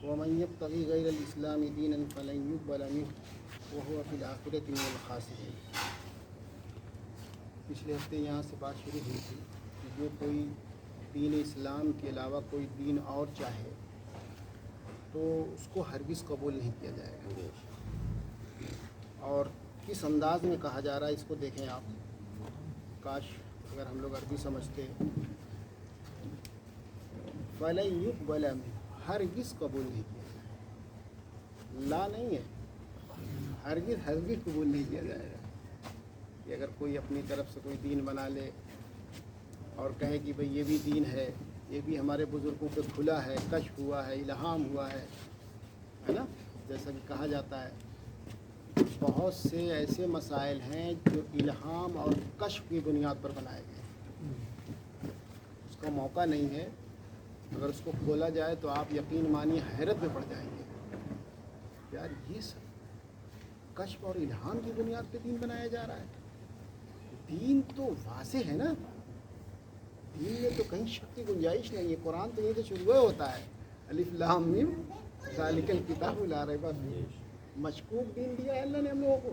ومن يبتغي غير الإسلام دينا فلن يقبل منه وهو في الآخرة من الخاسرين۔ پچھلے ہفتے یہاں سے بات شروع ہوئی تھی کہ جو کوئی دین اسلام کے علاوہ کوئی دین اور چاہے تو اس کو ہرگز قبول نہیں کیا جائے گا۔ اور کس انداز میں کہا جا رہا ہے اس کو دیکھیں آپ، کاش اگر ہم لوگ عربی سمجھتے۔ فَلَن يُقْبَلَ مِنْهُ، ہرگز قبول نہیں کیا جائے گا، لا نہیں ہے، ہرگز قبول نہیں کیا جائے گا۔ کہ اگر کوئی اپنی طرف سے کوئی دین بنا لے اور کہے کہ بھئی یہ بھی دین ہے، یہ بھی ہمارے بزرگوں پہ کھلا ہے، کشف ہوا ہے، الہام ہوا ہے نا، جیسا کہ کہا جاتا ہے۔ بہت سے ایسے مسائل ہیں جو الہام اور کشف کی بنیاد پر بنائے گئے، اس کا موقع نہیں ہے، اگر اس کو کھولا جائے تو آپ یقین مانی حیرت میں پڑ جائیں گے، یار یہ سب کشف اور الہام کی بنیاد پہ دین بنایا جا رہا ہے۔ دین تو واضح ہے نا، دین میں تو کہیں شک کی گنجائش نہیں ہے۔ قرآن تو یہ تو شروع ہوتا ہے الف لام میم ذالک الکتاب لا ریب فیہ۔ مشکوک دین دیا ہے اللہ نے ہم لوگوں کو؟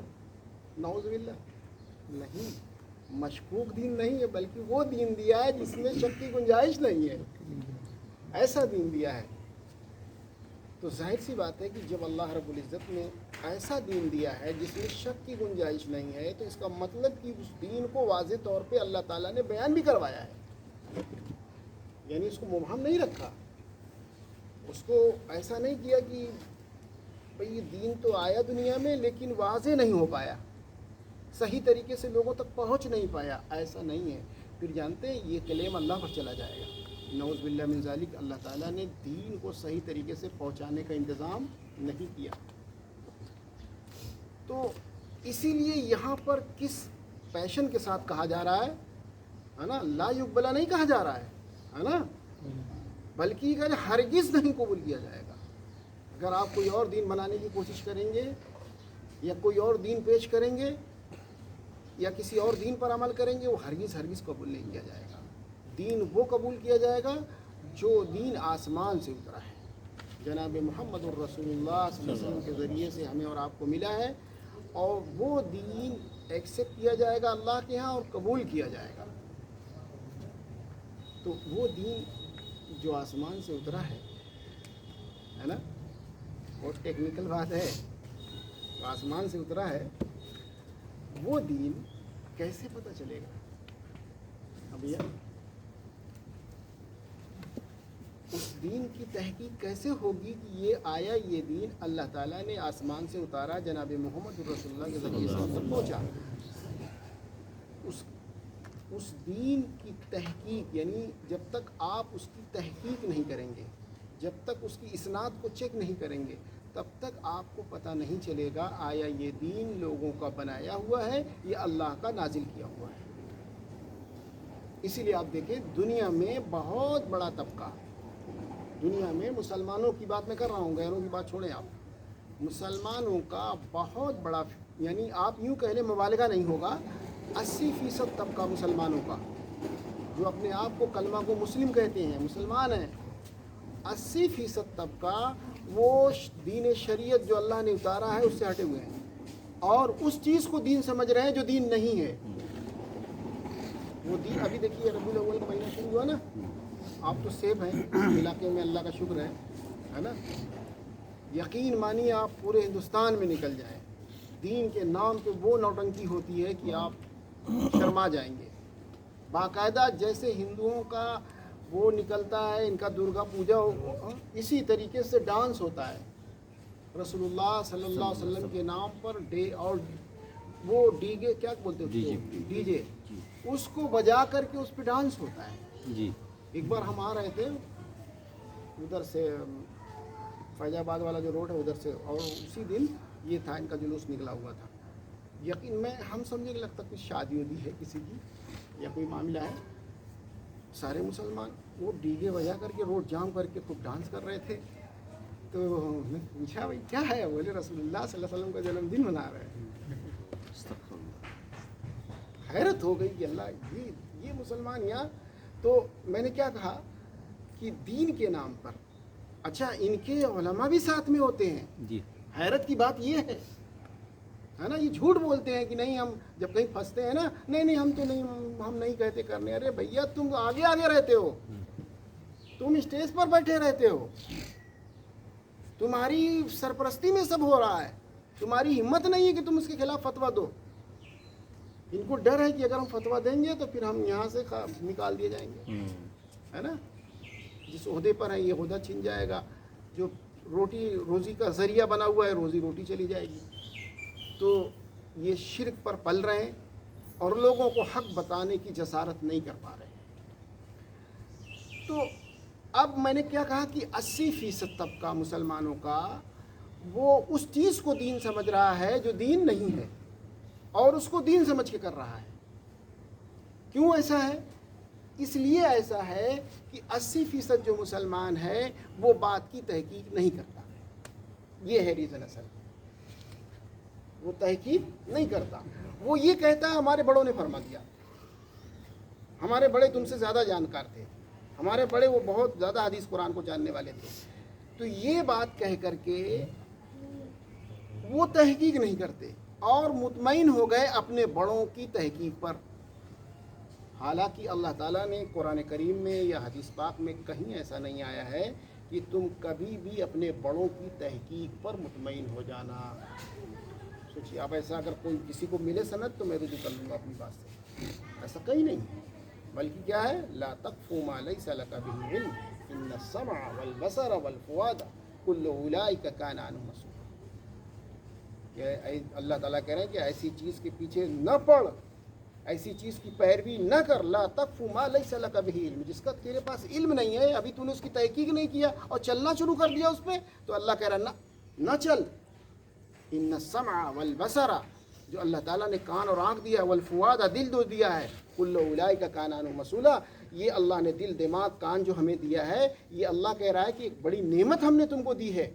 نعوذ باللہ، نہیں، مشکوک دین نہیں ہے، بلکہ وہ دین دیا ہے جس میں شک کی گنجائش نہیں ہے، ایسا دین دیا ہے۔ تو ظاہر سی بات ہے کہ جب اللہ رب العزت نے ایسا دین دیا ہے جس میں شک کی گنجائش نہیں ہے، تو اس کا مطلب کہ اس دین کو واضح طور پہ اللہ تعالیٰ نے بیان بھی کروایا ہے، یعنی اس کو مبہم نہیں رکھا، اس کو ایسا نہیں کیا کہ بھئی یہ دین تو آیا دنیا میں لیکن واضح نہیں ہو پایا، صحیح طریقے سے لوگوں تک پہنچ نہیں پایا، ایسا نہیں ہے۔ پھر جانتے ہیں یہ کلیم اللہ پر چلا جائے گا، نعوذ باللہ من ذالک۔ اللہ تعالیٰ نے دین کو صحیح طریقے سے پہنچانے کا انتظام نہیں کیا۔ تو اسی لیے یہاں پر کس پیشن کے ساتھ کہا جا رہا ہے نا، لا یقبلہ نہیں کہا جا رہا ہے نا، بلکہ یہ کہ ہرگز نہیں قبول کیا جائے گا۔ اگر آپ کوئی اور دین بنانے کی کوشش کریں گے یا کوئی اور دین پیش کریں گے یا کسی اور دین پر عمل کریں گے، وہ ہرگز قبول نہیں کیا جائے گا۔ دین وہ قبول کیا جائے گا جو دین آسمان سے اترا ہے، جناب محمد الرسول اللہ صلی اللہ علیہ وسلم کے ذریعے سے ہمیں اور آپ کو ملا ہے، اور وہ دین ایکسیپٹ کیا جائے گا اللہ کے ہاں اور قبول کیا جائے گا۔ تو وہ دین جو آسمان سے اترا ہے نا، بہت ٹیکنیکل بات ہے، جو آسمان سے اترا ہے وہ دین کیسے پتہ چلے گا؟ اب اس دین کی تحقیق کیسے ہوگی کہ یہ آیا، یہ دین اللہ تعالیٰ نے آسمان سے اتارا، جناب محمد رسول اللہ کے ذریعے سے ہم تک پہنچا۔ اس دین کی تحقیق، یعنی جب تک آپ اس کی تحقیق نہیں کریں گے، جب تک اس کی اسناد کو چیک نہیں کریں گے، تب تک آپ کو پتہ نہیں چلے گا آیا یہ دین لوگوں کا بنایا ہوا ہے یا اللہ کا نازل کیا ہوا ہے۔ اسی لیے آپ دیکھیں دنیا میں بہت بڑا طبقہ، دنیا میں مسلمانوں کی بات میں کر رہا ہوں، غیروں کی بات چھوڑیں آپ، مسلمانوں کا بہت بڑا، یعنی آپ یوں کہہ لیں، مبالغہ نہیں ہوگا، 80% طبقہ مسلمانوں کا جو اپنے آپ کو کلمہ کو مسلم کہتے ہیں، مسلمان ہیں، 80% طبقہ وہ دین شریعت جو اللہ نے اتارا ہے اس سے ہٹے ہوئے ہیں، اور اس چیز کو دین سمجھ رہے ہیں جو دین نہیں ہے۔ وہ دین ابھی دیکھیے ربیع الاول کا مہینہ شروع ہوا نا، آپ تو سیف ہیں علاقے میں، اللہ کا شکر ہے نا، یقین مانیے آپ پورے ہندوستان میں نکل جائیں، دین کے نام پہ وہ نوٹنکی ہوتی ہے کہ آپ شرما جائیں گے۔ باقاعدہ جیسے ہندوؤں کا وہ نکلتا ہے، ان کا درگا پوجا، اسی طریقے سے ڈانس ہوتا ہے رسول اللہ صلی اللہ علیہ وسلم کے نام پر، اور وہ ڈی جے، کیا بولتے ہیں، ڈی جے، اس کو بجا کر کے اس پہ ڈانس ہوتا ہے۔ جی ایک بار ہم آ رہے تھے ادھر سے، فیض آباد والا جو روڈ ہے ادھر سے، اور اسی دن یہ تھا، ان کا جلوس نکلا ہوا تھا، یقین میں ہم سمجھے کہ لگتا کچھ شادی ودی ہے کسی کی یا کوئی معاملہ ہے، سارے مسلمان وہ ڈی جے بجا کر کے روڈ جام کر کے خوب ڈانس کر رہے تھے۔ تو میں پوچھا بھائی کیا ہے؟ بولے رسول اللہ صلی اللہ علیہ وسلم کا جنم دن منا رہے ہیں۔ حیرت ہو گئی کہ اللہ یہ مسلمان یہاں۔ تو میں نے کیا کہا کہ دین کے نام پر اچھا ان کے علماء بھی ساتھ میں ہوتے ہیں. جی حیرت کی بات یہ ہے نا. یہ جھوٹ بولتے ہیں کہ نہیں ہم جب کہیں پھنستے ہیں نا, نہیں ہم تو نہیں, ہم نہیں کہتے کرنے. ارے بھیا تم آگے آگے رہتے ہو, تم اسٹیج پر بیٹھے رہتے ہو, تمہاری سرپرستی میں سب ہو رہا ہے, تمہاری ہمت نہیں ہے کہ تم اس کے خلاف فتویٰ دو. ان کو ڈر ہے کہ اگر ہم فتویٰ دیں گے تو پھر ہم یہاں سے نکال دیے جائیں گے, ہے نا. جس عہدے پر ہے یہ عہدہ چھن جائے گا, جو روٹی روزی کا ذریعہ بنا ہوا ہے روزی روٹی چلی جائے گی. تو یہ شرک پر پل رہے ہیں اور لوگوں کو حق بتانے کی جسارت نہیں کر پا رہے ہیں. تو اب میں نے کیا کہا کہ 80% طبقہ مسلمانوں کا وہ اس چیز کو دین سمجھ رہا ہے جو دین نہیں ہے, اور اس کو دین سمجھ کے کر رہا ہے. کیوں ایسا ہے؟ اس لیے ایسا ہے کہ 80% جو مسلمان ہے وہ بات کی تحقیق نہیں کرتا. یہ ہے ریزن اصل. وہ تحقیق نہیں کرتا. وہ یہ کہتا ہے ہمارے بڑوں نے فرما دیا, ہمارے بڑے تم سے زیادہ جانکار تھے, ہمارے بڑے وہ بہت زیادہ حدیث قرآن کو جاننے والے تھے. تو یہ بات کہہ کر کے وہ تحقیق نہیں کرتے اور مطمئن ہو گئے اپنے بڑوں کی تحقیق پر. حالانکہ اللہ تعالیٰ نے قرآن کریم میں یا حدیث پاک میں کہیں ایسا نہیں آیا ہے کہ تم کبھی بھی اپنے بڑوں کی تحقیق پر مطمئن ہو جانا. سوچیے اب ایسا اگر کوئی کسی کو ملے سند تو میں رجوع کر لوں گا اپنی بات سے, ایسا کہیں نہیں ہے. بلکہ کیا ہے, لا تقف ما لیس لک بہ علم ان السمع والبصر والفؤاد کل اولئک کان عنہ مسؤولا. اللہ تعالیٰ کہہ رہے ہیں کہ ایسی چیز کے پیچھے نہ پڑ, ایسی چیز کی پیروی نہ کر. لا تقف ما لیس لک بہ علم, جس کا تیرے پاس علم نہیں ہے, ابھی تو نے اس کی تحقیق نہیں کیا اور چلنا شروع کر دیا اس پہ, تو اللہ کہہ رہا نہ چل. ان السمع والبصر, جو اللہ تعالیٰ نے کان اور آنکھ دیا, والفؤاد دل دو دیا ہے, کل اولئک کان عنہ مسؤولا, یہ اللہ نے دل دماغ کان جو ہمیں دیا ہے, یہ اللہ کہہ رہا ہے کہ ایک بڑی نعمت ہم نے تم کو دی ہے.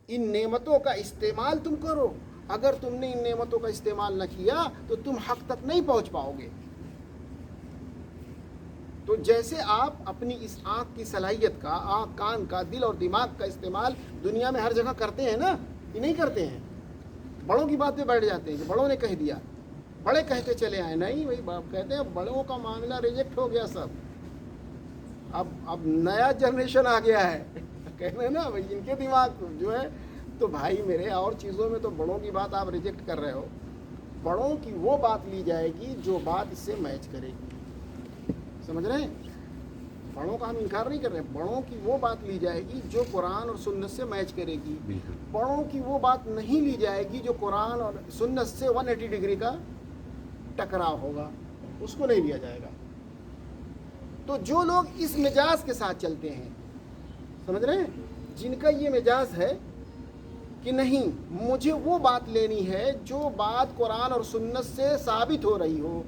ان نعمتوں کا استعمال تم کرو. اگر تم نے ان نعمتوں کا استعمال نہ کیا تو تم حق تک نہیں پہنچ پاؤ گے. تو جیسے آپ اپنی اس آنکھ کی صلاحیت کا, آنکھ کان کا, دل اور دماغ کا استعمال دنیا میں ہر جگہ کرتے ہیں نا, کہ نہیں کرتے ہیں. بڑوں کی بات پہ بیٹھ جاتے ہیں کہ بڑوں نے کہہ دیا, بڑے کہتے چلے آئے. نہیں بھائی, کہتے ہیں بڑوں کا معاملہ ریجیکٹ ہو گیا سب. اب نیا جنریشن آ گیا ہے, کہتے ہیں نا بھائی ان کے دماغ جو ہے. تو بھائی میرے اور چیزوں میں تو بڑوں کی بات آپ ریجیکٹ کر رہے ہو. بڑوں کی وہ بات لی جائے گی جو بات اس سے میچ کرے گی. سمجھ رہے ہیں؟ بڑوں کا ہم انکار نہیں کر رہے. بڑوں کی وہ بات لی جائے گی جو قرآن اور سنت سے میچ کرے گی. بڑوں کی وہ بات نہیں لی جائے گی جو قرآن اور سنت سے 180 ڈگری کا ٹکراؤ ہوگا, اس کو نہیں لیا جائے گا. تو جو لوگ اس مزاج کے ساتھ چلتے ہیں, سمجھ رہے ہیں, جن کا یہ مزاج ہے کہ نہیں مجھے وہ بات لینی ہے جو بات قرآن اور سنت سے ثابت ہو رہی ہو,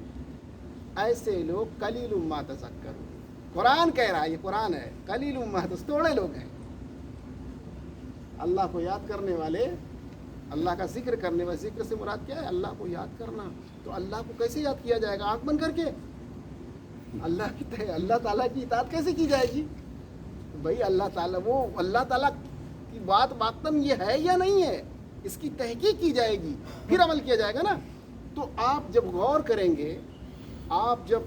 ایسے لوگ قلیل ما تذکرون. قرآن کہہ رہا ہے, یہ قرآن ہے, قلیل ما تذکرون, تھوڑے لوگ ہیں. اللہ کو یاد کرنے والے, اللہ کا ذکر کرنے والے, ذکر سے مراد کیا ہے؟ اللہ کو یاد کرنا. تو اللہ کو کیسے یاد کیا جائے گا؟ آنکھ بند کر کے. اللہ تعالیٰ کی اطاعت کیسے کی جائے گی بھائی؟ اللہ تعالیٰ کی بات واقعاً یہ ہے یا نہیں ہے, اس کی تحقیق کی جائے گی, پھر عمل کیا جائے گا نا. تو آپ جب غور کریں گے, آپ جب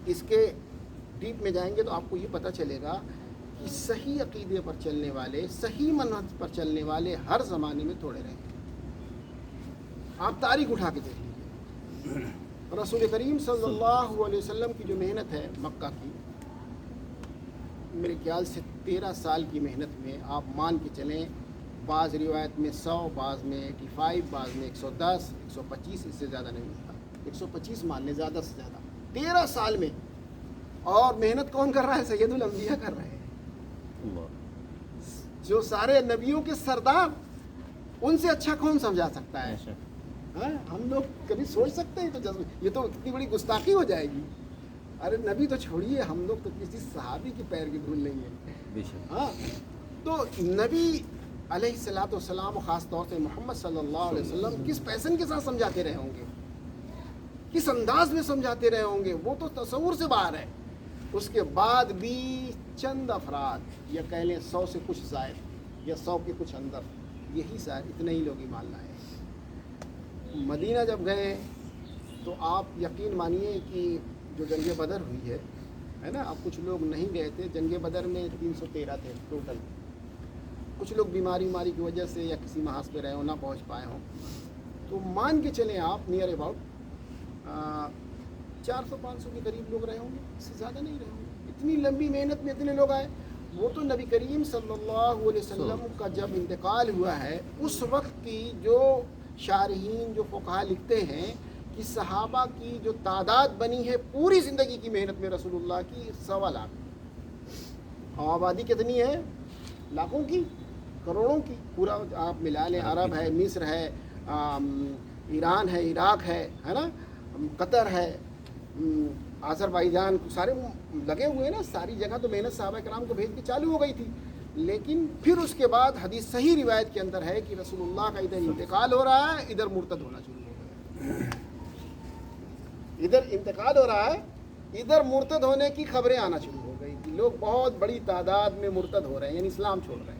اس کے ڈیپ میں جائیں گے تو آپ کو یہ پتہ چلے گا کہ صحیح عقیدے پر چلنے والے, صحیح منہج پر چلنے والے ہر زمانے میں تھوڑے رہیں گے. آپ تاریخ اٹھا کے دیکھ لیجیے. رسول کریم صلی اللہ علیہ وسلم کی جو محنت ہے مکہ کی, میرے خیال سے 13 سال کی محنت میں آپ مان کے چلیں, بعض روایت میں 100, بعض میں 85, بعض میں 110, 125, اس سے زیادہ نہیں ہوتا. 125 مان لیں زیادہ سے زیادہ 13 سال میں. اور محنت کون کر رہا ہے؟ سید الانبیاء کر رہے ہیں, جو سارے نبیوں کے سردار. ان سے اچھا کون سمجھا سکتا ہے؟ ہم لوگ کبھی سوچ سکتے ہیں؟ تو یہ تو اتنی بڑی گستاخی ہو جائے گی. ارے نبی تو چھوڑیے, ہم لوگ تو کسی صحابی کی پیر کی دھول لیں گے. ہاں, تو نبی علیہ الصلوۃ والسلام, خاص طور سے محمد صلی اللہ علیہ وسلم کس پیشن کے ساتھ سمجھاتے رہے ہوں گے, کس انداز میں سمجھاتے رہے ہوں گے, وہ تو تصور سے باہر ہے. اس کے بعد بھی چند افراد یا کہہ لیں 100 سے کچھ زائد یا 100 کے کچھ اندر، یہی اتنے ہی لوگ ایمان لائے۔ مدینہ جب گئے تو آپ یقین مانیے کہ جو جنگ بدر ہوئی ہے نا، اب کچھ لوگ نہیں گئے تھے جنگ بدر میں، 313 تھے ٹوٹل، کچھ لوگ بیماری کی وجہ سے یا کسی محاذ پہ رہے ہوں، نہ پہنچ پائے ہوں، تو مان کے چلیں آپ نیئر اباؤٹ 400-500 کے قریب لوگ رہے ہوں گے، اس سے زیادہ نہیں رہے ہوں گے۔ اتنی لمبی محنت میں اتنے لوگ آئے۔ وہ تو نبی کریم صلی اللہ علیہ وسلم کا جب انتقال ہوا ہے، اس وقت کی جو شارحین جو فقہا لکھتے ہیں کہ صحابہ کی جو تعداد بنی ہے پوری زندگی کی محنت میں رسول اللہ کی 1.25 لاکھ، اور آبادی کتنی ہے؟ لاکھوں کی، کروڑوں کی، پورا آپ ملا لیں، عرب ہے، مصر ہے، ایران ہے، عراق ہے نا، قطر ہے، آذربائیجان، سارے لگے ہوئے ہیں نا، ساری جگہ تو محنت صحابہ کرام کو بھیج کے چالو ہو گئی تھی۔ لیکن پھر اس کے بعد حدیث صحیح روایت کے اندر ہے کہ رسول اللہ کا ادھر انتقال ہو رہا ہے، ادھر مرتد ہونا شروع ہو گیا، ادھر انتقال ہو رہا ہے، ادھر مرتد ہونے کی خبریں آنا شروع ہو گئی کہ لوگ بہت بڑی تعداد میں مرتد ہو رہے ہیں، یعنی اسلام چھوڑ رہے ہیں۔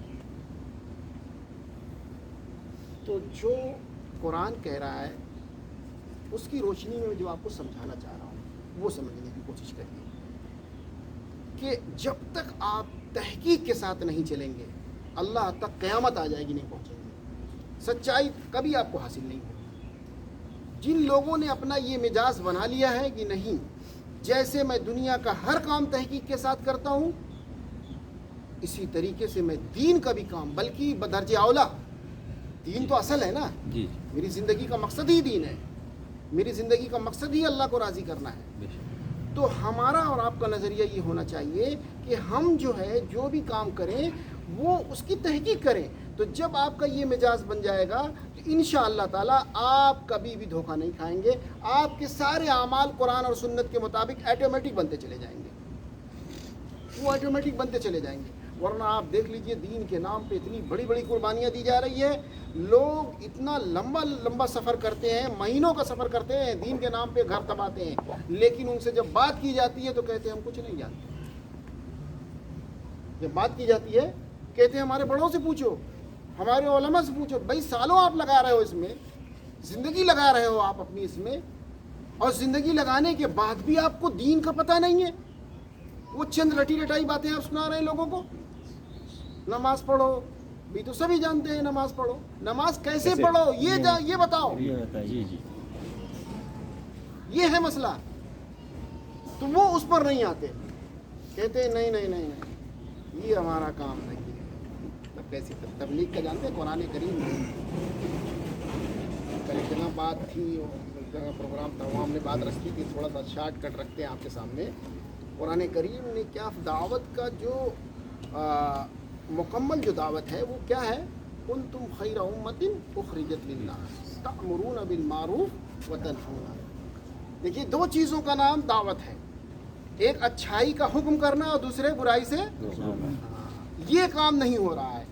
تو جو قرآن کہہ رہا ہے اس کی روشنی میں جو آپ کو سمجھانا چاہ رہا ہوں وہ سمجھنے کی کوشش کریے کہ جب تک آپ تحقیق کے ساتھ نہیں چلیں گے، اللہ تک قیامت آ جائے گی نہیں پہنچیں گے، سچائی کبھی آپ کو حاصل نہیں ہوگی۔ جن لوگوں نے اپنا یہ مزاج بنا لیا ہے کہ نہیں، جیسے میں دنیا کا ہر کام تحقیق کے ساتھ کرتا ہوں، اسی طریقے سے میں دین کا بھی کام، بلکہ بدرجہ اولا، دین تو اصل ہے نا، میری زندگی کا مقصد ہی دین ہے، میری زندگی کا مقصد ہی اللہ کو راضی کرنا ہے۔ تو ہمارا اور آپ کا نظریہ یہ ہونا چاہیے کہ ہم جو ہے جو بھی کام کریں وہ اس کی تحقیق کریں۔ تو جب آپ کا یہ مزاج بن جائے گا تو انشاءاللہ تعالی آپ کبھی بھی دھوکہ نہیں کھائیں گے، آپ کے سارے اعمال قرآن اور سنت کے مطابق آٹومیٹک بنتے چلے جائیں گے، وہ آٹومیٹک بنتے چلے جائیں گے۔ ورنہ آپ دیکھ لیجئے دین کے نام پہ اتنی بڑی بڑی قربانیاں دی جا رہی ہے، لوگ اتنا لمبا سفر کرتے ہیں، مہینوں کا سفر کرتے ہیں، دین کے نام پہ گھر تباتے ہیں، لیکن ان سے جب بات کی جاتی ہے تو کہتے ہیں ہم کچھ نہیں جانتے۔ جب بات کی جاتی ہے کہتے ہیں ہمارے بڑوں سے پوچھو، ہمارے علماء سے پوچھو۔ بھائی سالوں آپ لگا رہے ہو اس میں، زندگی لگا رہے ہو آپ اپنی اس میں، اور زندگی لگانے کے بعد بھی آپ کو دین کا پتہ نہیں ہے، وہ چند رٹی رٹائی باتیں آپ سنا رہے ہیں لوگوں کو۔ نماز پڑھو بھی تو سبھی جانتے ہیں، نماز پڑھو، نماز کیسے پڑھو یہ بتاؤ، یہ ہے مسئلہ۔ تو وہ اس پر نہیں آتے، کہتے ہیں نہیں یہ ہمارا کام نہیں ہے۔ تب کیسی تبلیغ کا جانتے ہیں؟ قرآن کریم کل اتنا بات تھی، پروگرام تھا وہاں ہم نے بات رکھی تھی، تھوڑا سا شارٹ کٹ رکھتے ہیں آپ کے سامنے۔ قرآن کریم نے کیا دعوت کا جو مکمل جو دعوت ہے وہ کیا ہے؟ کنتم خیر امۃ اخرجت للناس تأمرون بالمعروف وتنہون۔ دیکھیے دو چیزوں کا نام دعوت ہے، ایک اچھائی کا حکم کرنا اور دوسرے برائی سے۔ یہ کام نہیں ہو رہا ہے،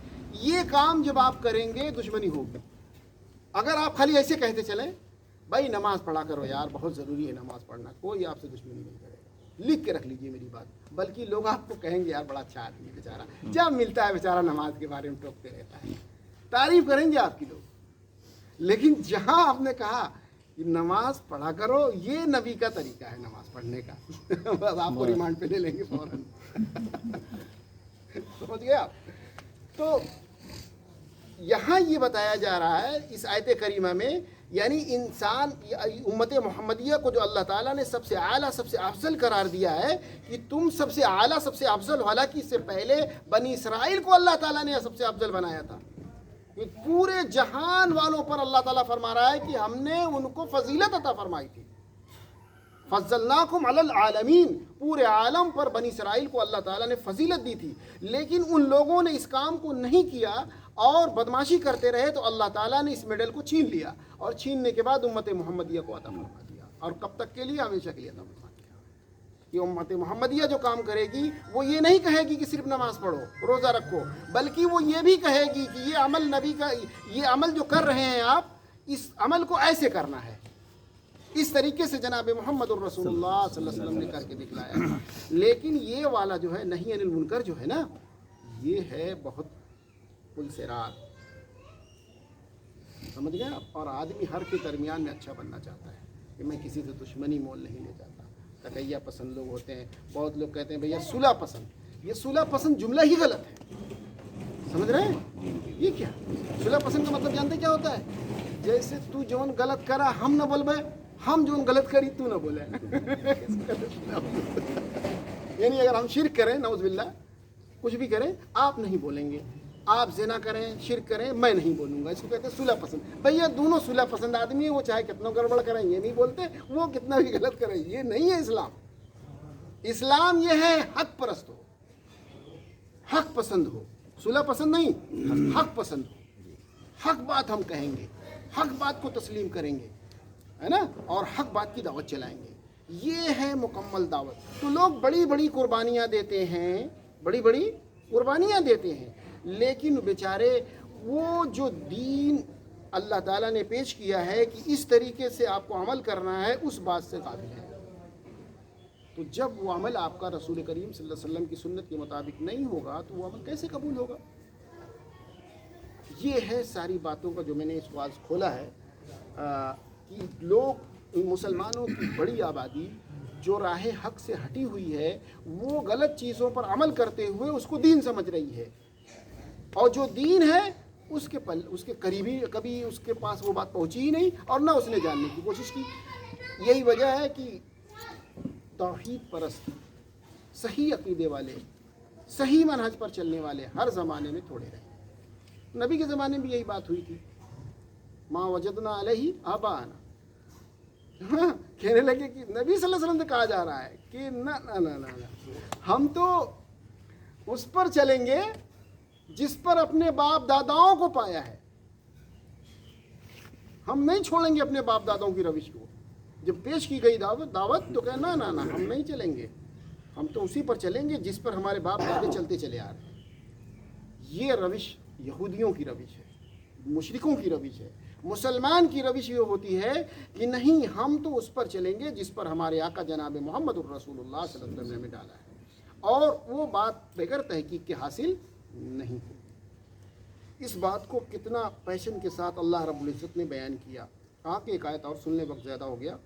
یہ کام جب آپ کریں گے دشمنی ہوگی۔ اگر آپ خالی ایسے کہتے چلیں بھائی نماز پڑھا کرو یار، بہت ضروری ہے نماز پڑھنا، کوئی آپ سے دشمنی نہیں کرے گا، لکھ کے رکھ لیجئے میری بات۔ بلکہ لوگ آپ کو کہیں گے یار بڑا اچھا آدمی ہے بیچارہ، جب ملتا ہے بیچارہ نماز کے بارے میں ٹوکتے رہتا ہے، تعریف کریں گے آپ کی لوگ۔ لیکن جہاں آپ نے کہا کہ نماز پڑھا کرو، یہ نبی کا طریقہ ہے نماز پڑھنے کا، بس آپ کو ریمانڈ پہ لے لیں گے فوراً۔ سمجھ گئے آپ؟ تو یہاں یہ بتایا جا رہا ہے اس آیت کریمہ میں، یعنی انسان امت محمدیہ کو جو اللہ تعالیٰ نے سب سے اعلیٰ سب سے افضل قرار دیا ہے کہ تم سب سے اعلیٰ سب سے افضل، حالانکہ اس سے پہلے بنی اسرائیل کو اللہ تعالیٰ نے سب سے افضل بنایا تھا۔ پورے جہان والوں پر اللہ تعالیٰ فرما رہا ہے کہ ہم نے ان کو فضیلت عطا فرمائی تھی، فضلناکم علی العالمین، پورے عالم پر بنی اسرائیل کو اللہ تعالیٰ نے فضیلت دی تھی۔ لیکن ان لوگوں نے اس کام کو نہیں کیا اور بدماشی کرتے رہے تو اللہ تعالیٰ نے اس میڈل کو چھین لیا، اور چھیننے کے بعد امت محمدیہ کو عطا فرما دیا، اور کب تک کے لیے؟ ہمیشہ کے لیے عطا فرما دیا۔ کہ امت محمدیہ جو کام کرے گی وہ یہ نہیں کہے گی کہ صرف نماز پڑھو روزہ رکھو، بلکہ وہ یہ بھی کہے گی کہ یہ عمل نبی کا، یہ عمل جو کر رہے ہیں آپ، اس عمل کو ایسے کرنا ہے، اس طریقے سے جناب محمد الرسول اللہ صلی اللہ علیہ وسلم نے کر کے دکھلایا. لیکن یہ والا جو ہے نہی عن المنکر جو ہے نا، یہ ہے بہت پل سے رات، سمجھ گئے آپ. اور آدمی ہر کے درمیان میں اچھا بننا چاہتا ہے کہ میں کسی سے دشمنی مول نہیں لے جاتا. تقیہ پسند لوگ ہوتے ہیں، بہت لوگ کہتے ہیں بھیا صلح پسند. یہ صلح پسند جملہ ہی غلط ہے، سمجھ رہے ہیں؟ یہ کیا صلح پسند کا مطلب جانتے کیا ہوتا ہے؟ جیسے تو جون غلط کرا ہم نہ بول بھائی، ہم جون غلط کری تو نہ بولے. یعنی اگر ہم شرک کریں، نعوذ باللہ کچھ بھی کریں، آپ نہیں بولیں گے. آپ زنا کریں، شرک کریں، میں نہیں بولوں گا. اس کو کہتے ہیں صلح پسند. بھئی یہ دونوں صلح پسند آدمی ہیں، وہ چاہے کتنا گڑبڑ کریں یہ نہیں بولتے، وہ کتنا بھی غلط کریں یہ نہیں ہے اسلام. اسلام یہ ہے حق پرست ہو، حق پسند ہو. صلح پسند نہیں، حق پسند ہو. حق بات ہم کہیں گے، حق بات کو تسلیم کریں گے، ہے نا، اور حق بات کی دعوت چلائیں گے. یہ ہے مکمل دعوت. تو لوگ بڑی بڑی قربانیاں دیتے ہیں، بڑی بڑی قربانیاں دیتے ہیں، لیکن بیچارے وہ جو دین اللہ تعالیٰ نے پیش کیا ہے کہ اس طریقے سے آپ کو عمل کرنا ہے، اس بات سے قابل ہے. تو جب وہ عمل آپ کا رسول کریم صلی اللہ علیہ وسلم کی سنت کے مطابق نہیں ہوگا تو وہ عمل کیسے قبول ہوگا؟ یہ ہے ساری باتوں کا جو میں نے اس کو آج کھولا ہے کہ لوگ، مسلمانوں کی بڑی آبادی جو راہ حق سے ہٹی ہوئی ہے، وہ غلط چیزوں پر عمل کرتے ہوئے اس کو دین سمجھ رہی ہے، اور جو دین ہے اس کے قریبی کبھی اس کے پاس وہ بات پہنچی ہی نہیں، اور نہ اس نے جاننے کی کوشش کی. یہی وجہ ہے کہ توحید پرست، صحیح عقیدے والے، صحیح منہج پر چلنے والے ہر زمانے میں تھوڑے رہے. نبی کے زمانے میں بھی یہی بات ہوئی تھی، ما وجدنا علیہ آباءنا. کہنے لگے کہ نبی صلی اللہ علیہ وسلم سے کہا جا رہا ہے کہ نہ ہم تو اس پر چلیں گے جس پر اپنے باپ داداؤں کو پایا ہے. ہم نہیں چھوڑیں گے اپنے باپ داداؤں کی روش کو. جب پیش کی گئی دعوت تو کہنا نہ ہم نہیں چلیں گے، ہم تو اسی پر چلیں گے جس پر ہمارے باپ دادے چلتے چلے آ رہے ہیں. یہ روش یہودیوں کی روش ہے، مشرکوں کی روش ہے. مسلمان کی روش یہ ہوتی ہے کہ نہیں، ہم تو اس پر چلیں گے جس پر ہمارے آقا جناب محمد الرسول اللہ صلی اللہ علیہ وسلم نے ہمیں ڈالا ہے، اور وہ بات بغیر تحقیق کے حاصل نہیں ہوگی. اس بات کو کتنا پیشن کے ساتھ اللہ رب العزت نے بیان کیا. آگے ایک آیت اور سننے، وقت زیادہ ہو گیا.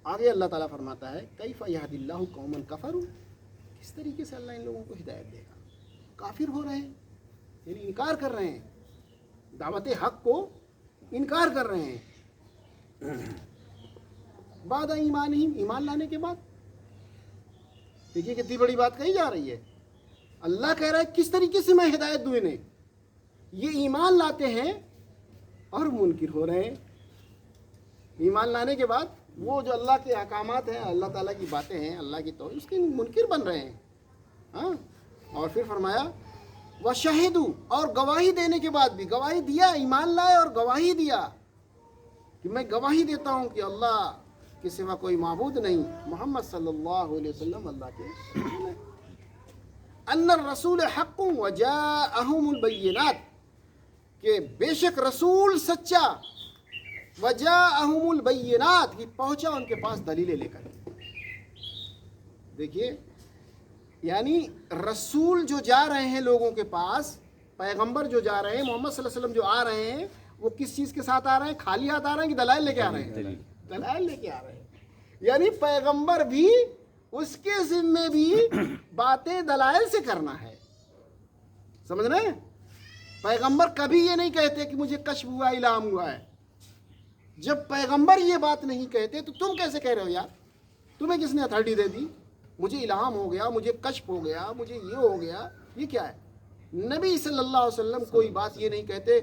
آگے اللہ تعالیٰ فرماتا ہے کیف یہدی اللہ قوما کفروا، کس طریقے سے اللہ ان لوگوں کو ہدایت دے گا. کافر ہو رہے ہیں، یعنی انکار کر رہے ہیں، دعوت حق کو انکار کر رہے ہیں. بعد ایمانہم، ایمان لانے کے بعد. دیکھیے کتنی بڑی بات کہی جا رہی ہے. اللہ کہہ رہا ہے کس طریقے سے میں ہدایت دوں انہیں. یہ ایمان لاتے ہیں اور منکر ہو رہے ہیں. ایمان لانے کے بعد وہ جو اللہ کے احکامات ہیں، اللہ تعالیٰ کی باتیں ہیں، اللہ کی توحید، اس کے منکر بن رہے ہیں. ہاں، اور پھر فرمایا وَشَهِدُوا، اور گواہی دینے کے بعد بھی، گواہی دیا، ایمان لائے اور گواہی دیا کہ میں گواہی دیتا ہوں کہ اللہ کے سوا کوئی معبود نہیں، محمد صلی اللہ علیہ وسلم اللہ کے رسول ہیں. ان الرسول حق وجاءہم البینات، کہ بے شک رسول سچا، وجاءہم البینات، کہ پہنچا ان کے پاس دلیلیں لے کر. دیکھیے، یعنی رسول جو جا رہے ہیں لوگوں کے پاس، پیغمبر جو جا رہے ہیں، محمد صلی اللہ علیہ وسلم جو آ رہے ہیں، وہ کس چیز کے ساتھ آ رہے ہیں؟ خالی ہاتھ آ رہے ہیں کہ دلائل لے کے آ رہے ہیں؟ دلائل لے کے آ رہے ہیں. یعنی پیغمبر بھی، اس کے ذمے بھی باتیں دلائل سے کرنا ہے. سمجھ رہے ہیں؟ پیغمبر کبھی یہ نہیں کہتے کہ مجھے کشف ہوا، الہام ہوا ہے. جب پیغمبر یہ بات نہیں کہتے تو تم کیسے کہہ رہے ہو یار؟ تمہیں کس نے اتھارٹی دے دی؟ مجھے الہام ہو گیا، مجھے کشف ہو گیا، مجھے یہ ہو گیا. یہ کیا ہے؟ نبی صلی اللہ علیہ وسلم کوئی بات یہ نہیں کہتے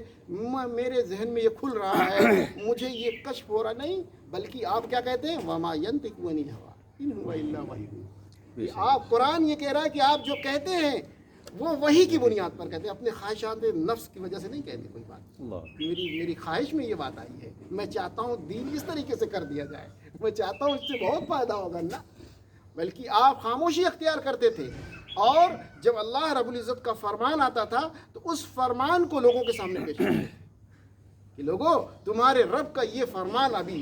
میرے ذہن میں یہ کھل رہا ہے، مجھے یہ کشف ہو رہا، نہیں، بلکہ آپ کیا کہتے ہیں؟ وما ينطق عن الهوى ان هو الا وحی. آپ، قرآن یہ کہہ رہا ہے کہ آپ جو کہتے ہیں وہ وحی کی بنیاد پر کہتے ہیں، اپنے خواہشات نفس کی وجہ سے نہیں کہتے کوئی بات. میری خواہش میں یہ بات آئی ہے، میں چاہتا ہوں دین اس طریقے سے کر دیا جائے، میں چاہتا ہوں اس سے بہت فائدہ ہوگا نا. بلکہ آپ خاموشی اختیار کرتے تھے، اور جب اللہ رب العزت کا فرمان آتا تھا تو اس فرمان کو لوگوں کے سامنے پیش کرتے تھے کہ لوگوں، تمہارے رب کا یہ فرمان ابھی